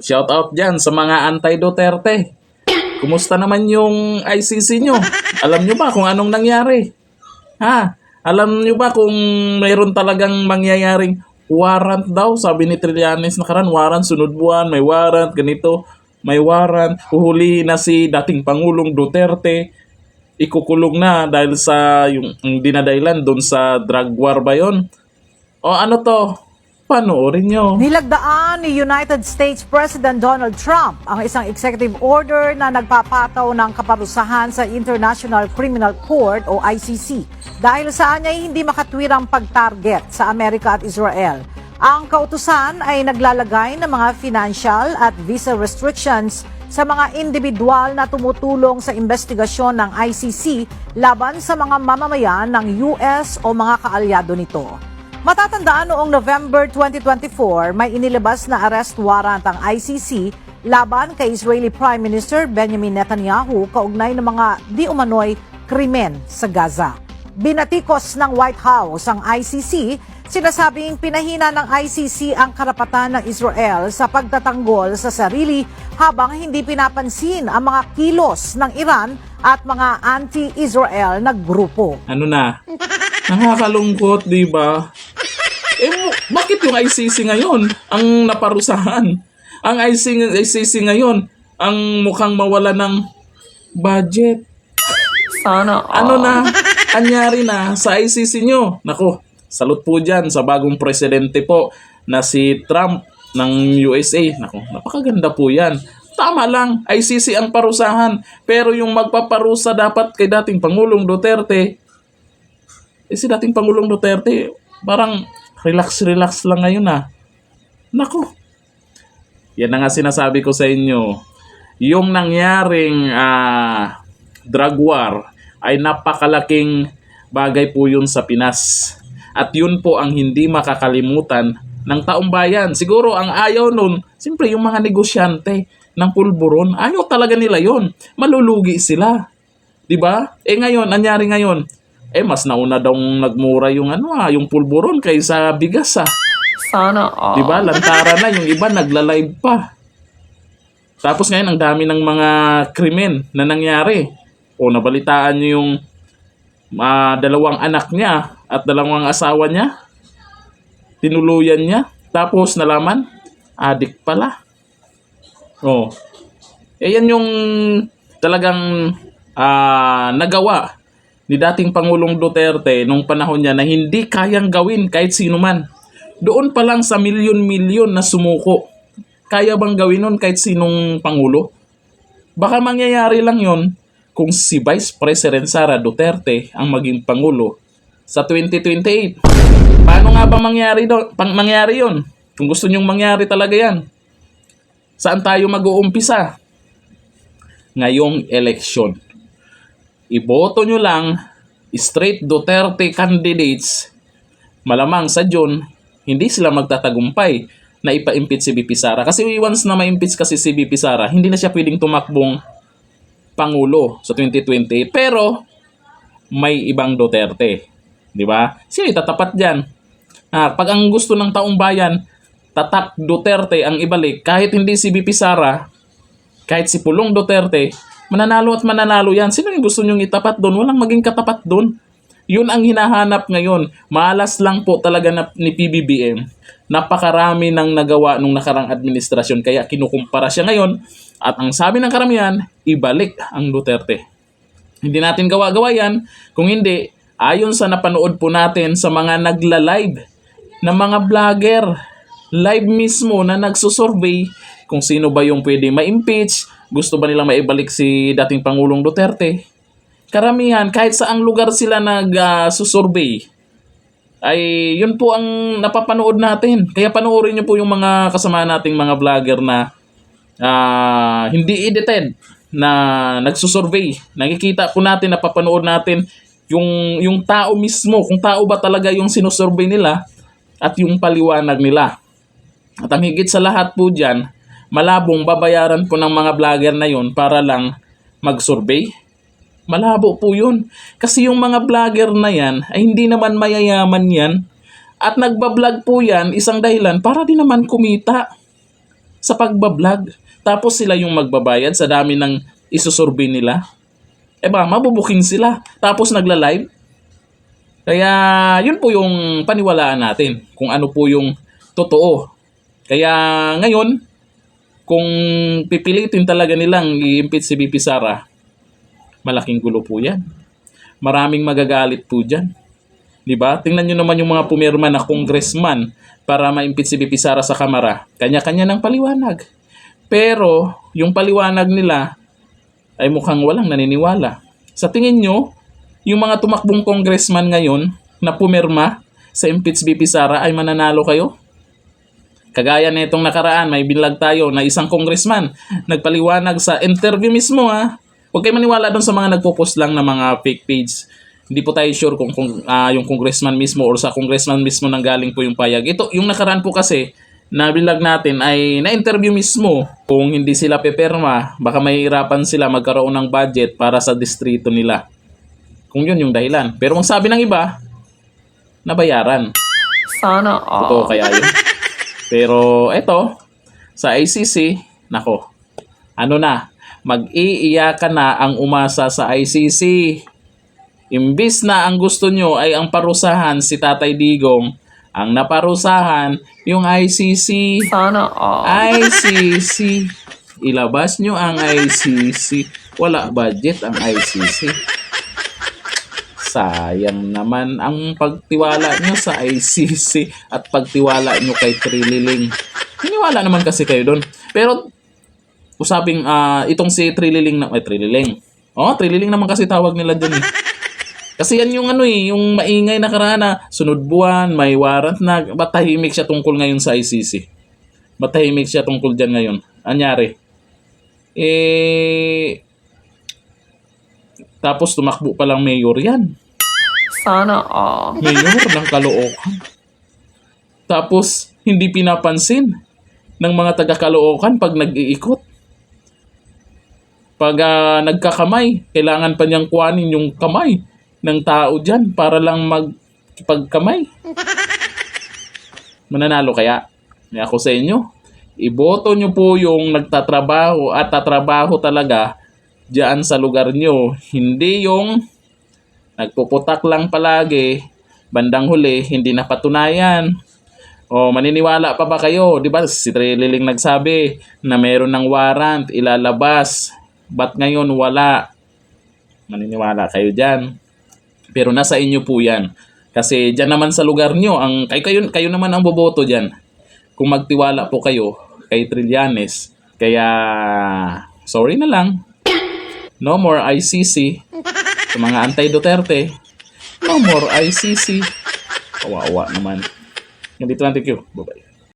Shout out dyan sa mga anti-Duterte. Kumusta naman yung ICC nyo? Alam nyo ba kung anong nangyari? Ha? Alam nyo ba kung mayroon talagang mangyayaring warrant daw? Sabi ni Trillanes nakaraan, warrant sunod buwan, may warrant, ganito, may warrant. Huhulihin na si dating Pangulong Duterte. Ikukulong na dahil sa yung dinadailan doon sa drug war ba yun? O ano to? Panoorin nyo. Nilagdaan ni United States President Donald Trump ang isang executive order na nagpapataw ng kaparusahan sa International Criminal Court o ICC dahil saan ay hindi makatwirang pag-target sa Amerika at Israel. Ang kautusan ay naglalagay ng mga financial at visa restrictions sa mga individual na tumutulong sa investigasyon ng ICC laban sa mga mamamayan ng US o mga kaalyado nito. Matatandaan noong November 2024, may inilabas na arrest warrant ang ICC laban kay Israeli Prime Minister Benjamin Netanyahu kaugnay ng mga di umano'y krimen sa Gaza. Binatikos ng White House ang ICC, sinasabing pinahina ng ICC ang karapatan ng Israel sa pagtatanggol sa sarili habang hindi pinapansin ang mga kilos ng Iran at mga anti-Israel na grupo. Ano na? Nakakalungkot, di ba? Bakit yung ICC ngayon ang naparusahan? Ang ICC ngayon ang mukhang mawala ng budget. Sana Ano na? Anyari na sa ICC nyo? Nako, salute po dyan sa bagong presidente po na si Trump ng USA. Nako, napakaganda po yan. Tama lang, ICC ang parusahan. Pero yung magpaparusa dapat kay dating Pangulong Duterte. Si dating Pangulong Duterte, parang relax lang ngayon Nako. Yan na nga sinasabi ko sa inyo. Yung nangyaring drug war ay napakalaking bagay po yun sa Pinas. At yun po ang hindi makakalimutan ng taong bayan. Siguro ang ayaw nun, siyempre yung mga negosyante ng pulburon, ayaw talaga nila yun. Malulugi sila. Diba? Ngayon, nangyari ngayon, mas nauna daw nagmura yung yung pulburon kaysa bigas Sana all. 'Di ba? Lantara na yung iba nagla-live pa. Tapos ngayon ang dami ng mga krimen na nangyari. O nabalitaan niyo yung dalawang anak niya at dalawang asawa niya. Tinuluyan niya. Tapos nalaman, adik pala. Yan yung talagang nagawa ni dating Pangulong Duterte nung panahon niya na hindi kayang gawin kahit sino man. Doon pa lang sa milyon-milyon na sumuko. Kaya bang gawin nun kahit sinong Pangulo? Baka mangyayari lang yon kung si Vice President Sara Duterte ang maging Pangulo sa 2028. Paano nga ba mangyari yun? Kung gusto nyong mangyari talaga yan. Saan tayo mag-uumpisa? Ngayong eleksyon. Iboto nyo lang straight Duterte candidates, malamang sa June, hindi sila magtatagumpay na ipa-impeach si VP Sara. Kasi once na ma-impeach kasi si VP Sara, hindi na siya pwedeng tumakbong Pangulo sa 2028. Pero, may ibang Duterte. Di ba? Sino itatapat dyan? Pag ang gusto ng taong bayan, tatak Duterte ang ibalik, kahit hindi si VP Sara, kahit si Pulong Duterte, mananalo at mananalo yan. Sino yung gusto nyong itapat doon? Walang maging katapat doon. Yun ang hinahanap ngayon. Malas lang po talaga ni PBBM. Napakarami nang nagawa nung nakarang administrasyon. Kaya kinukumpara siya ngayon. At ang sabi ng karamihan, ibalik ang Duterte. Hindi natin gawa-gawa yan. Kung hindi, ayon sa napanood po natin sa mga nagla-live na mga vlogger, live mismo na nagsusurvey kung sino ba yung pwede ma-impeach, gusto ba nilang maibalik si dating Pangulong Duterte? Karamihan, kahit saang lugar sila nag-susurvey, ay yun po ang napapanood natin. Kaya panoorin nyo po yung mga kasama nating mga vlogger na hindi edited, na nagsusurvey. Nakikita po natin, napapanood natin yung tao mismo, kung tao ba talaga yung sinusurvey nila at yung paliwanag nila. At ang higit sa lahat po dyan, malabong babayaran po ng mga vlogger na yun para lang mag-survey. Malabo po yun. Kasi yung mga vlogger na yan ay hindi naman mayayaman yan. At nagbablog po yan, isang dahilan para din naman kumita. sa pagbablog. Tapos sila yung magbabayad sa dami ng isusurvey nila. Mabubuking sila. Tapos nagla-live. Kaya yun po yung paniwalaan natin kung ano po yung totoo. Kaya ngayon, kung pipilitin talaga nilang i-impeach si VP Sara, malaking gulo po yan. Maraming magagalit po dyan. Diba? Tingnan nyo naman yung mga pumirma na congressman para ma-impeach si VP Sara sa Kamara. Kanya-kanya ng paliwanag. Pero yung paliwanag nila ay mukhang walang naniniwala. Sa tingin nyo, yung mga tumakbong congressman ngayon na pumirma sa impeach VP Sara ay mananalo kayo? Kagaya na itong nakaraan, may binlag tayo na isang congressman nagpaliwanag sa interview mismo ha. Huwag kayo maniwala doon sa mga nagpo-post lang na mga fake page. Hindi po tayo sure kung yung congressman mismo or sa congressman mismo nang galing po yung payag. Ito, yung nakaraan po kasi na binlag natin ay na-interview mismo. Kung hindi sila peperma, baka mahihirapan sila magkaroon ng budget para sa distrito nila. Kung yun yung dahilan. Pero kung sabi ng iba, nabayaran. Sana Totoo all. kaya yun? Pero eto, sa ICC, nako, mag-iiyakan na ang umasa sa ICC. Imbis na ang gusto nyo ay ang parusahan si Tatay Digong, ang naparusahan yung ICC. Sana all. ICC. Ilabas nyo ang ICC. Wala budget ang ICC. Sayang naman ang pagtiwala nyo sa ICC at pagtiwala nyo kay Trililing. Hiniwala naman kasi kayo doon. Pero, usaping itong si Trililing na... Trililing. Trililing naman kasi tawag nila doon eh. Kasi yan yung yung maingay na karana. Sunod buwan, may warrant na. Matahimik siya tungkol ngayon sa ICC. Matahimik siya tungkol dyan ngayon. Anyari? Tapos tumakbo palang mayor yan. Sana all. Mayor ng Caloocan. Tapos, hindi pinapansin ng mga taga-Caloocan pag nag-iikot. Pag nagkakamay, kailangan pa niyang kuhanin yung kamay ng tao dyan para lang magpagkamay. Mananalo kaya? Ako sa inyo, iboto nyo po yung nagtatrabaho at tatrabaho talaga dyan sa lugar nyo. Hindi yung nagpuputak lang palagi, bandang huli, hindi napatunayan. Maniniwala pa ba kayo? Di ba si Trililing nagsabi na meron ng warrant, ilalabas. Ba't ngayon wala? Maniniwala kayo dyan. Pero nasa inyo po yan. Kasi dyan naman sa lugar nyo, kayo naman ang boboto dyan. Kung magtiwala po kayo kay Trillanes. Kaya, sorry na lang. No more ICC. Sa mga anti-Duterte, no more ICC. Kawawa naman. Ganito lang, thank you. Bye-bye.